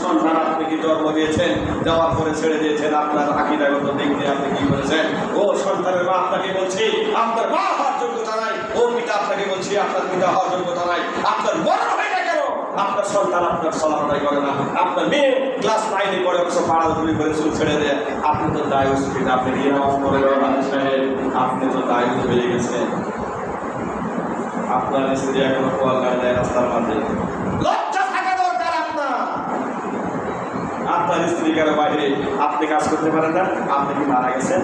সন্তান আপনি কি জন্ম দিয়েছেন, দেওয়ার পরে ছেড়ে দিয়েছেন, আপনার আকীদাগত দিক দিয়ে আপনি কি করেছেন? ও সন্তানের মা আপনাকে বলছি আপনার মা হওয়ার যোগ্যতা নাই। ও পিতা আপনাকে বলছি আপনার পিতা হওয়ার যোগ্যতা নাই। আপনার বড় হয় না কেন? আপনার সন্তান আপনার সালাম আদায় করে না। আপনার মেয়ে ক্লাস 9-এ পড়ে অবশ্য পাড়াধুলি করে চুল ছেড়ে দেয়। আপনি তো দায়ুস পিতা, আপনি দিয়ে নামাজ পড়ে সাহেব, আপনি তো দায়ুস হয়ে গেছেন। আপনার স্ত্রী এখনো কোয়াল গায়ে দেয় রাস্তার মাঝে। লজ্জা থাকা দরকার আপনার। আপনার স্ত্রী কেন বাইরে আপনি কাজ করতে পারেন না? আপনি কি মারা গেছেন?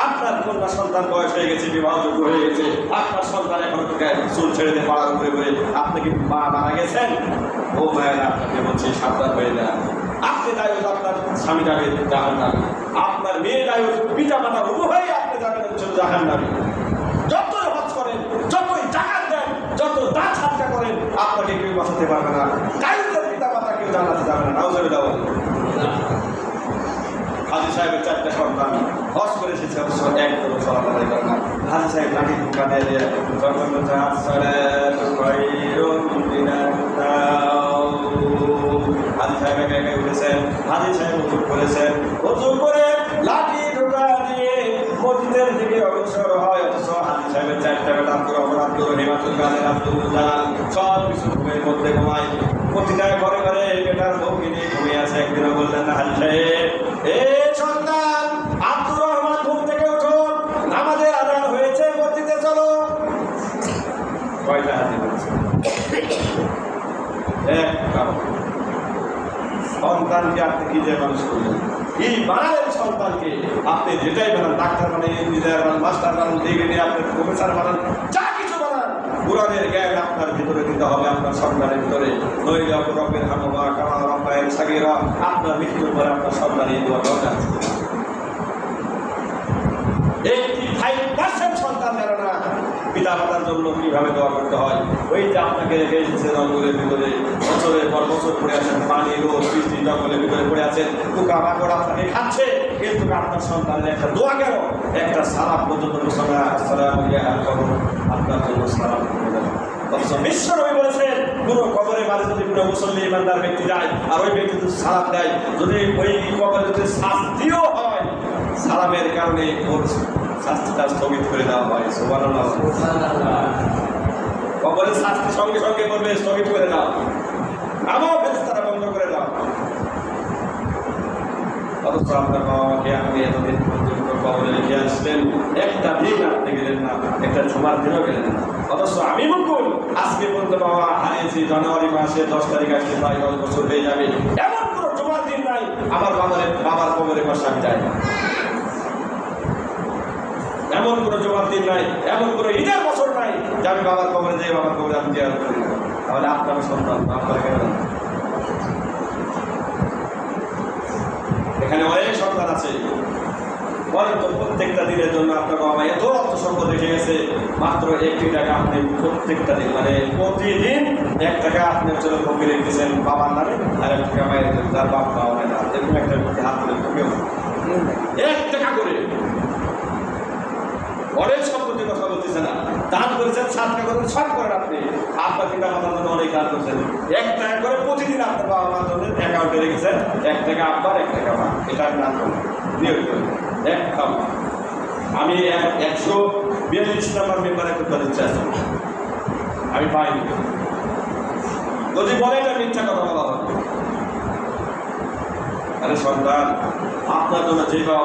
আপনার কন্যা সন্তান বয়স হয়ে গেছে, বিবাহযোগ্য হয়ে গেছে, আপনার সন্তান এখন চুল ছেড়ে দিয়ে পাড়ার উপরে ঘুরে, আপনি কি মা মারা গেছেন? ও মায়েরা আপনাকে বলছি সাবধান হয়ে যান। আপনি দায়ুস, আপনার স্বামী যাবে জাহান্নামে, আপনার মেয়ে দায়ুস, পিতা মাতা উভয়ই আপনি যাবেন হচ্ছে জাহান্নামে। যতই হজ করেন, যতই জাকাত দেন, যত দান সাদকা করেন, আপনাকে কেউ বাঁচাতে পারবে না। দায়ুসের পিতা মাতা কেউ জান্নাতে যাবে না। নাউজুবিল্লাহ। হাজী সাহেবের 4টা সন্তান হজ করে এসেছে, অবশ্য একদম সালাত আদায় করে না। হাজী সাহেব লাঠি ঢুকা দিয়ে হাজী সাহেব একা একাই উঠেছেন। হাজী সাহেব উজু করেছেন, উজু করে লাঠি ঢুকা দিয়ে মসজিদের দিকে অগ্রসর হয়। অথচ হাজী সাহেবের 4টা বেটা আব্দুর রহমান, আব্দুর রহিম, আব্দুল কাদের, আব্দুল জালাল সব কিছু ঘুমের মধ্যে ঘুমায়। প্রতিটা ঘরে ঘরে বেটার বউকে নিয়ে ঘুমিয়ে আছে। একদিনও বললেন না হাজী সাহেব, এ সন্তান আব্দুর রহমান, ঘুম থেকে উঠো, নামাজের আযান হয়েছে, মসজিদে চলো। কয়টা হাজী বলছে? সন্তানকে আপনি কি যে মানুষ করলেন, কি বানালেন সন্তানকে? আপনি যেটাই বানান, ডাক্তার বানান, ইঞ্জিনিয়ার বানান, মাস্টার বানান, ডিগ্রি নিয়ে আপনি প্রফেসর বানান, যা কিছু বানান, কোরআনের জ্ঞান আপনার ভিতরে দিতে হবে, আপনার সন্তানের ভিতরে। নইলে রব্বের হামা কামা রব্বায়ের সাগীরা, আপনার মৃত্যুর পরে আপনার সন্তান এই দোয়া দরকার। 85% সন্তান জানে না পিতা মাতার জন্য কিভাবে দোয়া করতে হয়। ওই যে আপনাকে রেখে এসেছে জঙ্গলের ভিতরে, বছরের পর বছর পড়ে আছেন, পানি রোদ বৃষ্টি জঙ্গলের ভিতরে পড়ে আছেন, পোকা মাকড় আপনাকে খাচ্ছে, কিন্তু আপনার সন্তানের একটা দোয়া কেন, একটা সালাম পর্যন্ত আপনার জন্য সালাম করে দেন। অথচ বিশ্বনবী বলেছেন, কোনো কবরের মাঝে যদি কোনো মুসল্লি ইমানদার ব্যক্তি যায় আর ওই ব্যক্তি যদি সালাম দেয়, যদি ওই কবরে যদি শাস্তিও হয়, সালামের কারণে ওর শাস্তিটা স্থগিত করে দেওয়া হয়। সুবহানাল্লাহ। কবরের শাস্তি সঙ্গে সঙ্গে করবে, স্থগিত করে দাও, আমার ফেরেশতারা বন্ধ করে দাও। অথচ আপনার বাবা মাকে আপনি এতদিন পর্যন্ত কবরে রেখে আসলেন, একটা দিন আপনি গেলেন না, একটা জুমার দিনও গেলেন না। অথচ আমি মুকুল আজকে পর্যন্ত বাবা হারিয়েছি, জানুয়ারি মাসে 10 তারিখ আসলে প্রায় 10 বছর হয়ে যাবে, এমন কোনো জুমার দিন নাই আমার বাবার কবরের পাশে আমি যাই না। এমন কোনো জুমার দিন নাই, এমন কোনো ঈদের বছর নাই যে আমি বাবার কবরে যাই, বাবার কবরে আমি জিয়ারত করি না। তাহলে আপনার সন্তান আপনারা কেন? এখানে অনেক সন্তান আছে, বলেন তো প্রত্যেকটা দিনের জন্য আপনার বাবা মা এত অর্থ সম্পদ রেখে গেছে, মাত্র 1 টাকা আপনি প্রত্যেকটা দিন, মানে প্রতিদিন 1 টাকা আপনার জন্য কমে রেখেছেন বাবার নামে, আর 1 টাকা মায়ের জন্য, যার বাপ মা হয় না, এরকম একটা হাত তুলে কমেও 1 টাকা করে। অনেক সম্পত্তির কথা বলতেছে না, দান করেছেন, সাদকা করেন, সব করেন আপনি, আপনার পিতা মাতার জন্য অনেক দান করেছেন। 1 টাকা করে প্রতিদিন আপনার বাবা মার জন্য অ্যাকাউন্টে রেখেছেন, 1 টাকা আব্বার, 1 টাকা মা, এটা আমি দান করেন নিয়োগ করেন। আমি 142 নম্বর মেম্বারে করতে দিচ্ছি, আমি পাইনি। যদি বলে এটা মিথ্যা কথা বলা হবে। আরে সন্তান, আপনার জন্য যে বাবা